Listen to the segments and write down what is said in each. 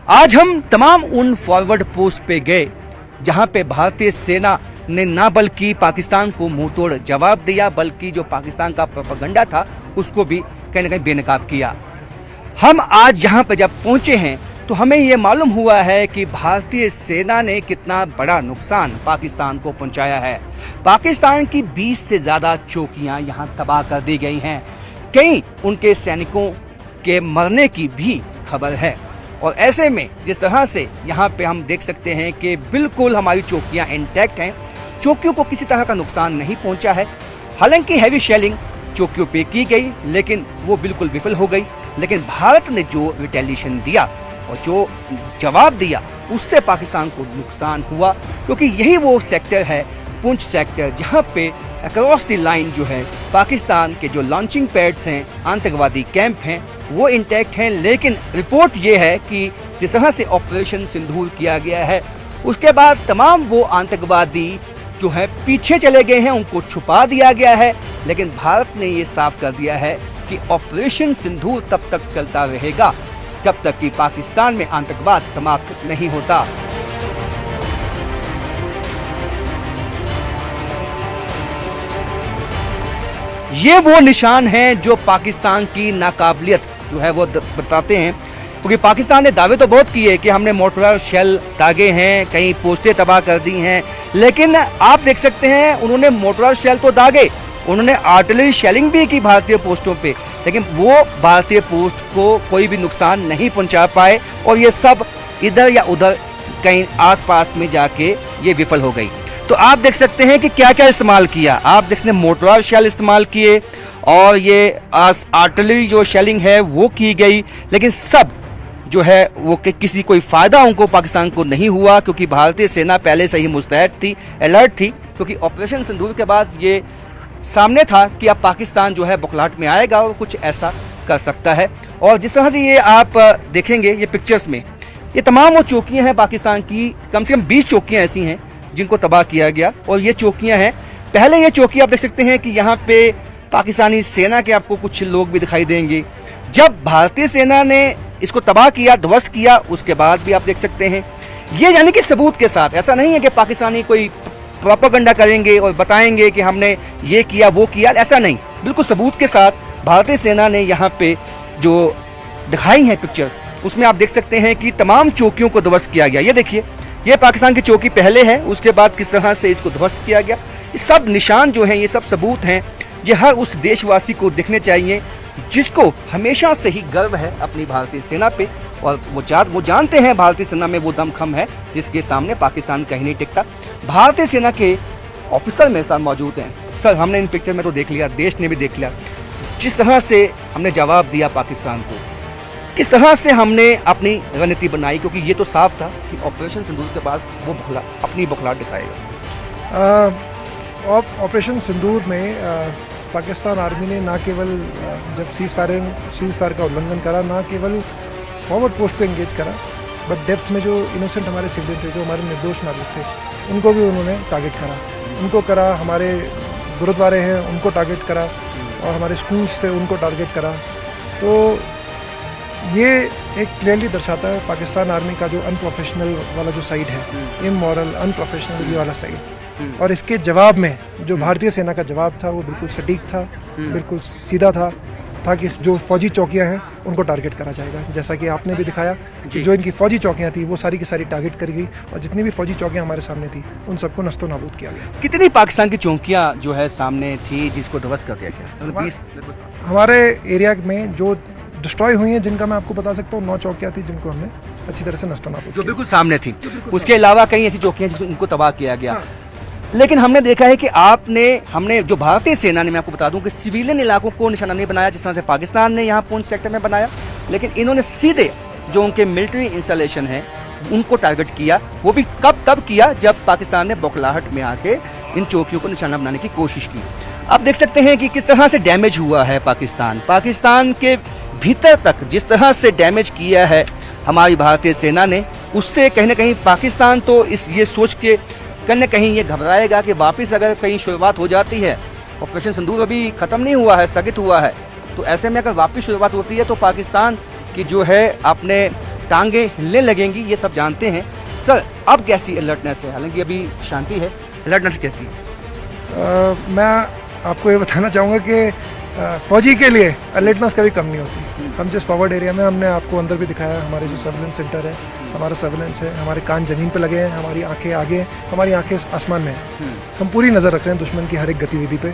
आज हम तमाम उन फॉरवर्ड पोस्ट पे गए जहां पे भारतीय सेना ने न बल्कि पाकिस्तान को मुंहतोड़ जवाब दिया, बल्कि जो पाकिस्तान का प्रोपेगेंडा था उसको भी कहीं न कहीं बेनकाब किया। हम आज यहाँ पे जब पहुंचे हैं तो हमें ये मालूम हुआ है कि भारतीय सेना ने कितना बड़ा नुकसान पाकिस्तान को पहुंचाया है। पाकिस्तान की 20 से ज़्यादा चौकियां यहाँ तबाह कर दी गई हैं। कई उनके सैनिकों के मरने की भी खबर है। और ऐसे में जिस तरह से यहाँ पे हम देख सकते हैं कि बिल्कुल हमारी चौकियां इंटैक्ट हैं, चौकियों को किसी तरह का नुकसान नहीं पहुंचा है। हालांकि हैवी शेलिंग चौकियों पे की गई लेकिन वो बिल्कुल विफल हो गई। लेकिन भारत ने जो रिटेलिएशन दिया और जो जवाब दिया उससे पाकिस्तान को नुकसान हुआ, क्योंकि यही वो सेक्टर है, पुंछ सेक्टर, जहां पे अक्रॉस द लाइन जो है पाकिस्तान के जो लॉन्चिंग पैड्स हैं, आतंकवादी कैंप हैं, वो इंटैक्ट हैं। लेकिन रिपोर्ट ये है कि जिस तरह से ऑपरेशन सिंदूर किया गया है उसके बाद तमाम वो आतंकवादी जो है पीछे चले गए हैं, उनको छुपा दिया गया है। लेकिन भारत ने ये साफ कर दिया है कि ऑपरेशन सिंदूर तब तक चलता रहेगा जब तक कि पाकिस्तान में आतंकवाद समाप्त नहीं होता। ये वो निशान हैं जो पाकिस्तान की नाकाबिलियत जो है वो बताते हैं, क्योंकि पाकिस्तान ने दावे तो बहुत किए कि हमने मोर्टार शेल दागे हैं, कई पोस्टें तबाह कर दी हैं। लेकिन आप देख सकते हैं उन्होंने मोर्टार शेल तो दागे, उन्होंने आर्टिलरी शेलिंग भी की भारतीय पोस्टों पे, लेकिन वो भारतीय पोस्ट को कोई भी नुकसान नहीं पहुंचा पाए और ये सब इधर या उधर कहीं आसपास में जाके ये विफल हो गई। तो आप देख सकते हैं कि क्या क्या इस्तेमाल किया। आप देख सकते हैं मोर्टार शेल इस्तेमाल किए और ये आर्टिलरी जो शेलिंग है वो की गई, लेकिन सब जो है वो किसी कोई फायदा उनको पाकिस्तान को नहीं हुआ, क्योंकि भारतीय सेना पहले से ही मुस्तैद थी, अलर्ट थी, क्योंकि ऑपरेशन सिंदूर के बाद ये सामने था कि अब पाकिस्तान जो है बौखलाहट में आएगा और कुछ ऐसा कर सकता है। और जिस तरह से ये आप देखेंगे ये पिक्चर्स में, ये तमाम वो चौकियां हैं पाकिस्तान की, कम से कम 20 चौकियां ऐसी हैं जिनको तबाह किया गया। और ये चौकियां हैं, पहले ये चौकी आप देख सकते हैं कि यहाँ पे पाकिस्तानी सेना के आपको कुछ लोग भी दिखाई देंगे। जब भारतीय सेना ने इसको तबाह किया, ध्वस्त किया, उसके बाद भी आप देख सकते हैं ये यानी कि सबूत के साथ, ऐसा नहीं है कि पाकिस्तानी कोई प्रोपेगेंडा करेंगे और बताएंगे कि हमने ये किया वो किया, ऐसा नहीं, बिल्कुल सबूत के साथ भारतीय सेना ने यहाँ पे जो दिखाई हैं पिक्चर्स, उसमें आप देख सकते हैं कि तमाम चौकियों को ध्वस्त किया गया। ये देखिए, ये पाकिस्तान की चौकी पहले है, उसके बाद किस तरह से इसको ध्वस्त किया गया। ये सब निशान जो हैं, ये सब सबूत हैं, ये हर उस देशवासी को दिखने चाहिए जिसको हमेशा से ही गर्व है अपनी भारतीय सेना पे, और वो जानते हैं भारतीय सेना में वो दमखम है जिसके सामने पाकिस्तान कहीं नहीं टिकता। भारतीय सेना के ऑफिसर मेरे साथ मौजूद हैं। सर, हमने इन पिक्चर में तो देख लिया, देश ने भी देख लिया जिस तरह से हमने जवाब दिया पाकिस्तान को, किस तरह से हमने अपनी रणनीति बनाई, क्योंकि ये तो साफ था कि ऑपरेशन सिंदूर के बाद वो अपनी बौखलाहट दिखाएगा। ऑपरेशन सिंदूर में पाकिस्तान आर्मी ने ना केवल जब सीज फायर का उल्लंघन करा, ना केवल फॉरवर्ड पोस्ट पे एंगेज करा, बट डेप्थ में जो इनोसेंट हमारे सिविलियन थे, जो हमारे निर्दोष नागरिक थे, उनको भी उन्होंने टारगेट करा। उनको करा, हमारे गुरुद्वारे हैं उनको टारगेट करा, और हमारे स्कूल्स थे उनको टारगेट करा। तो ये एक क्लियरली दर्शाता है पाकिस्तान आर्मी का जो अनप्रोफेशनल वाला जो साइड है, इमोरल अनप्रोफेशनल ये वाला साइड। और इसके जवाब में जो भारतीय सेना का जवाब था वो बिल्कुल सटीक था, बिल्कुल सीधा था कि जो फौजी चौकियां हैं उनको टारगेट करा जाएगा। जैसा कि आपने भी दिखाया कि जो इनकी फौजी चौकियां थी वो सारी की सारी टारगेट करी गई, और जितनी भी फौजी चौकियां हमारे सामने थी उन सबको नस्तो नाबूद किया गया। कितनी पाकिस्तान की चौकियां जो है सामने थी जिसको ध्वस्त कर दिया गया? हमारे एरिया में जो डिस्ट्रॉय हुई हैं, जिनका मैं आपको बता सकता हूँ, 9 चौकियां थी जिनको हमने अच्छी तरह से नस्तो नाबूद, जो बिल्कुल सामने थी। उसके अलावा कई ऐसी चौकियां जिनको तबाह किया गया। लेकिन हमने देखा है कि हमने जो भारतीय सेना ने, मैं आपको बता दूं कि सिविलियन इलाकों को निशाना नहीं बनाया जिस तरह से पाकिस्तान ने यहाँ पुंछ सेक्टर में बनाया, लेकिन इन्होंने सीधे जो उनके मिलिट्री इंस्टॉलेशन है उनको टारगेट किया। वो भी तब किया जब पाकिस्तान ने बौखलाहट में आके इन चौकियों को निशाना बनाने की कोशिश की। अब देख सकते हैं कि किस तरह से डैमेज हुआ है पाकिस्तान के भीतर तक जिस तरह से डैमेज किया है हमारी भारतीय सेना ने, उससे कहीं ना कहीं पाकिस्तान तो ये सोच के कहीं न कहीं ये घबराएगा कि वापस अगर कहीं शुरुआत हो जाती है, ऑपरेशन सिंदूर अभी खत्म नहीं हुआ है, स्थगित हुआ है, तो ऐसे में अगर वापस शुरुआत होती है तो पाकिस्तान की जो है अपने टांगे हिलने लगेंगी, ये सब जानते हैं। सर अब कैसी अलर्टनेस है? हालांकि अभी शांति है, अलर्टनेस कैसी है? मैं आपको ये बताना चाहूँगा कि फौजी के लिए अलर्टनेस कभी कम नहीं होती। हम जिस फॉरवर्ड एरिया में, हमने आपको अंदर भी दिखाया, हमारे जो सर्विलेंस सेंटर है, हमारा सर्विलेंस है, हमारे कान ज़मीन पे लगे हैं, हमारी आंखें आगे हैं, हमारी आंखें आसमान में हैं। हम पूरी नज़र रख रहे हैं दुश्मन की हर एक गतिविधि पे।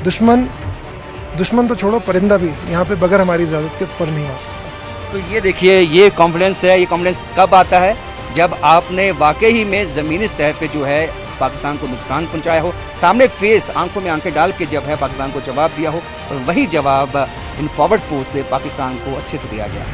दुश्मन तो छोड़ो, परिंदा भी यहाँ पे बगैर हमारी इजाज़त के ऊपर नहीं आ सकता। तो ये देखिए, ये कॉन्फिडेंस है। ये कॉन्फिडेंस कब आता है? जब आपने वाकई ही में ज़मीनी स्तर पे जो है पाकिस्तान को नुकसान पहुंचाया हो, सामने फेस, आंखों में आंखें डाल के जब है पाकिस्तान को जवाब दिया हो, और वही जवाब इन फॉरवर्ड पोस्ट से पाकिस्तान को अच्छे से दिया गया।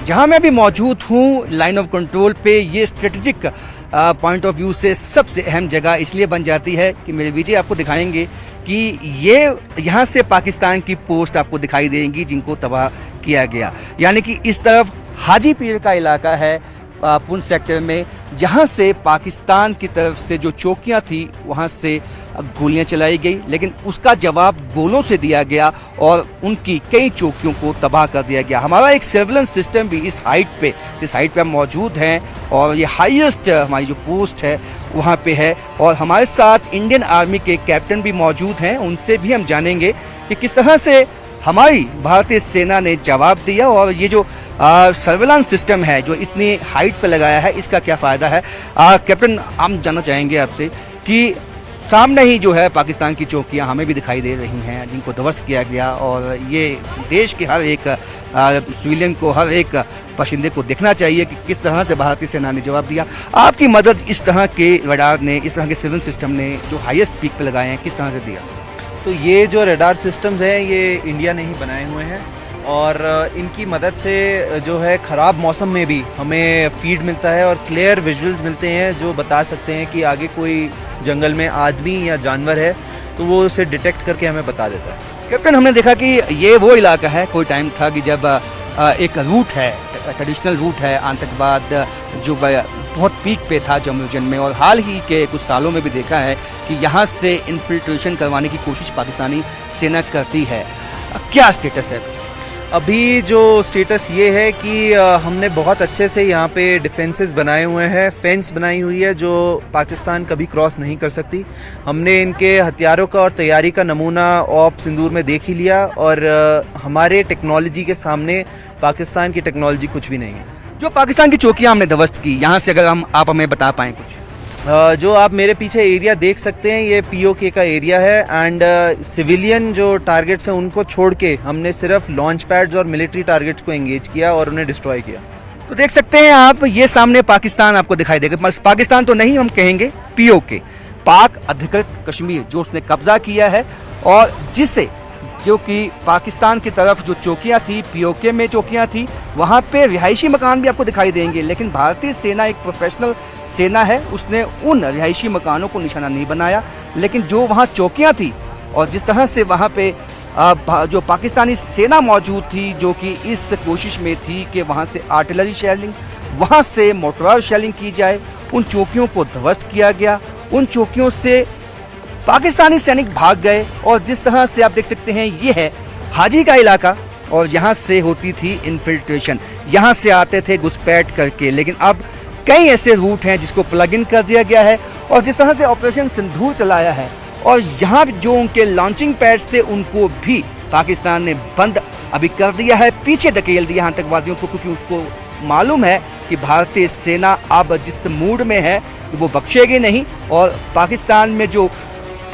जहां मैं अभी मौजूद हूं लाइन ऑफ कंट्रोल पे, ये स्ट्रेटेजिक पॉइंट ऑफ व्यू से सबसे अहम जगह इसलिए बन जाती है कि मेरे विजय आपको दिखाएंगे कि ये यहाँ से पाकिस्तान की पोस्ट आपको दिखाई देंगी जिनको तबाह किया गया। यानी कि इस तरफ हाजी पीर का इलाका है पुंछ सेक्टर में, जहाँ से पाकिस्तान की तरफ से जो चौकियाँ थी वहाँ से गोलियां चलाई गई, लेकिन उसका जवाब गोलों से दिया गया और उनकी कई चौकियों को तबाह कर दिया गया। हमारा एक सर्विलेंस सिस्टम भी इस हाइट पे हम मौजूद हैं, और ये हाईएस्ट हमारी जो पोस्ट है वहाँ पे है। और हमारे साथ इंडियन आर्मी के कैप्टन भी मौजूद हैं, उनसे भी हम जानेंगे कि किस तरह से हमारी भारतीय सेना ने जवाब दिया, और ये जो सर्विलांस सिस्टम है जो इतनी हाइट पे लगाया है, इसका क्या फ़ायदा है। कैप्टन, हम जानना चाहेंगे आपसे कि सामने ही जो है पाकिस्तान की चौकियां हमें भी दिखाई दे रही हैं जिनको ध्वस्त किया गया, और ये देश के हर एक सिविलियन को, हर एक बाशिंदे को देखना चाहिए कि किस तरह से भारतीय सेना ने जवाब दिया। आपकी मदद इस तरह के रडार ने, इस तरह के सिविल सिस्टम ने जो हाईएस्ट पीक पे लगाए हैं, किस तरह से दिया? तो ये जो रडार सिस्टम्स हैं ये इंडिया ने ही बनाए हुए हैं, और इनकी मदद से जो है ख़राब मौसम में भी हमें फीड मिलता है और क्लियर विजुअल्स मिलते हैं जो बता सकते हैं कि आगे कोई जंगल में आदमी या जानवर है, तो वो उसे डिटेक्ट करके हमें बता देता है। कैप्टन, हमने देखा कि ये वो इलाका है, कोई टाइम था कि जब एक रूट है, ट्रेडिशनल रूट है, आतंकवाद जो बहुत पीक पे था जम्मू रीजन में, और हाल ही के कुछ सालों में भी देखा है कि यहाँ से इन्फिल्ट्रेशन करवाने की कोशिश पाकिस्तानी सेना करती है। क्या स्टेटस है अभी? जो स्टेटस ये है कि हमने बहुत अच्छे से यहाँ पे डिफेंसेस बनाए हुए हैं, फेंस बनाई हुई है जो पाकिस्तान कभी क्रॉस नहीं कर सकती। हमने इनके हथियारों का और तैयारी का नमूना ऑप सिंदूर में देख ही लिया, और हमारे टेक्नोलॉजी के सामने पाकिस्तान की टेक्नोलॉजी कुछ भी नहीं है। जो पाकिस्तान की चौकियां हमने ध्वस्त की, यहाँ से अगर आप हमें बता पाएं कुछ। जो आप मेरे पीछे एरिया देख सकते हैं, ये पीओके का एरिया है, एंड सिविलियन जो टारगेट्स हैं उनको छोड़ के हमने सिर्फ लॉन्च पैड्स और मिलिट्री टारगेट्स को एंगेज किया और उन्हें डिस्ट्रॉय किया। तो देख सकते हैं आप, ये सामने पाकिस्तान आपको दिखाई देगा। पाकिस्तान तो नहीं, हम कहेंगे पीओके, पाक अधिकृत कश्मीर, जो उसने कब्जा किया है, और जिसे जो कि पाकिस्तान की तरफ जो चौकियां थी, पीओके में चौकियां थी, वहां पे रिहायशी मकान भी आपको दिखाई देंगे। लेकिन भारतीय सेना एक प्रोफेशनल सेना है, उसने उन रिहायशी मकानों को निशाना नहीं बनाया, लेकिन जो वहां चौकियां थी और जिस तरह से वहां पे जो पाकिस्तानी सेना मौजूद थी, जो कि इस कोशिश में थी कि वहां से आर्टिलरी शेलिंग, वहां से मोटरार शेलिंग की जाए, उन चौकियों को ध्वस्त किया गया। उन चौकियों से पाकिस्तानी सैनिक भाग गए, और जिस तरह से आप देख सकते हैं ये है हाजी का इलाका, और यहाँ से होती थी इन्फिल्ट्रेशन, यहाँ से आते थे घुसपैठ करके। लेकिन अब कई ऐसे रूट हैं जिसको प्लग इन कर दिया गया है, और जिस तरह से ऑपरेशन सिंदूर चलाया है, और यहाँ जो उनके लॉन्चिंग पैड्स थे उनको भी पाकिस्तान ने बंद अभी कर दिया है, पीछे धकेल दिया आतंकवादियों को, क्योंकि उसको मालूम है कि भारतीय सेना अब जिस मूड में है वो बख्शेगी नहीं, और पाकिस्तान में जो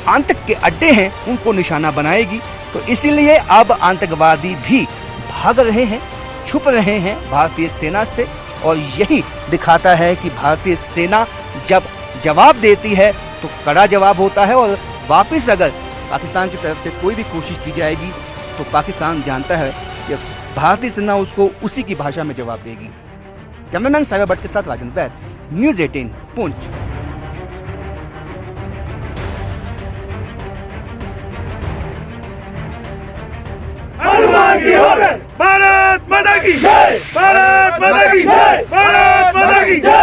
आतंक के अड्डे हैं उनको निशाना बनाएगी। तो इसीलिए अब आतंकवादी भी भाग रहे हैं, छुप रहे हैं भारतीय सेना से, और यही दिखाता है कि भारतीय सेना जब जवाब देती है तो कड़ा जवाब होता है, और वापस अगर पाकिस्तान की तरफ से कोई भी कोशिश की जाएगी तो पाकिस्तान जानता है कि भारतीय सेना उसको उसी की भाषा में जवाब देगी। कैमरामैन साहिबा भट्ट के साथ राजन वैद, न्यूज़ 18 पुंछ। भारत माता की जय, भारत माता की जय, भारत माता की जय।